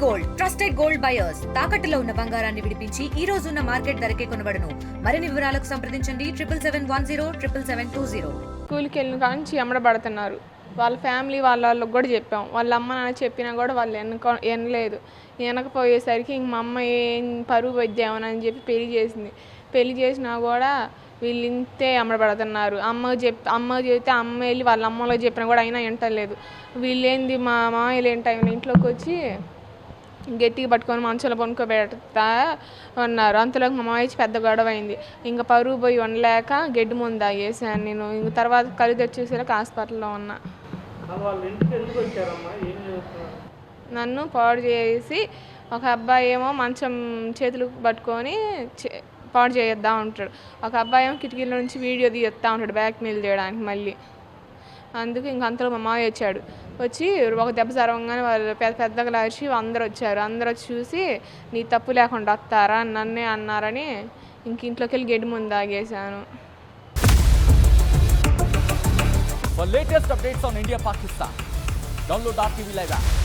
Gold trusted gold buyers తాకట్టులో ఉన్న బంగారాన్ని విడిపించి ఈ రోజు ఉన్న మార్కెట్ ధరకే కొనబడును. మరిన్ని వివరాలకు సంప్రదించండి 7771077720. స్కూల్కి వెళ్ళిన కాంచి ఎమ్మడబడుతున్నారు. వాళ్ళ ఫ్యామిలీ వాళ్ళకి కూడా చెప్పాం. వాళ్ళ అమ్మ నాన్న చెప్పినా కూడా వాళ్ళు వినలేదు. వినకపోయేసరికి ఇంక మా అమ్మ ఏం పరువు వద్దామని చెప్పి పెళ్లి చేసినా కూడా వీళ్ళు ఇంతే అమ్మడబడుతున్నారు. అమ్మకి చెప్తే అమ్మ వెళ్ళి వాళ్ళ అమ్మలో చెప్పినా కూడా అయినా వింటలేదు. వీళ్ళేంది మా మామయ్యలు ఏంటి ఇంట్లోకి వచ్చి గట్టిగా పట్టుకొని మంచంలో పనుకోబెడతా ఉన్నారు. అంతలోకి మా మామయ్య పెద్ద గొడవ అయింది. ఇంకా పరువు పోయి ఉండలేక గడ్డి ముందు తాగేసాను నేను. ఇంక తర్వాత కళ్ళు తెచ్చేసరికి హాస్పిటల్లో ఉన్నా. నన్ను పాడు చేసి ఒక అబ్బాయి ఏమో మంచం చేతులు పట్టుకొని పాడు చేద్దాం ఉంటాడు. ఒక అబ్బాయి ఏమో కిటికీల నుంచి వీడియో తీస్తా ఉంటాడు బ్లాక్మెయిల్ చేయడానికి. మళ్ళీ అందుకు ఇంక అంతలో మా మామయ్య వచ్చి ఒక దెబ్బ జరగగానే వాళ్ళు పెద్దగా లాచి అందరూ వచ్చి చూసి నీ తప్పు లేకుండా వస్తారా నన్నే అన్నారని ఇంక ఇంట్లోకి వెళ్ళి గడ్డి ముందు తాగేశాను. For latest updates on India Pakistan, download our TV Live app.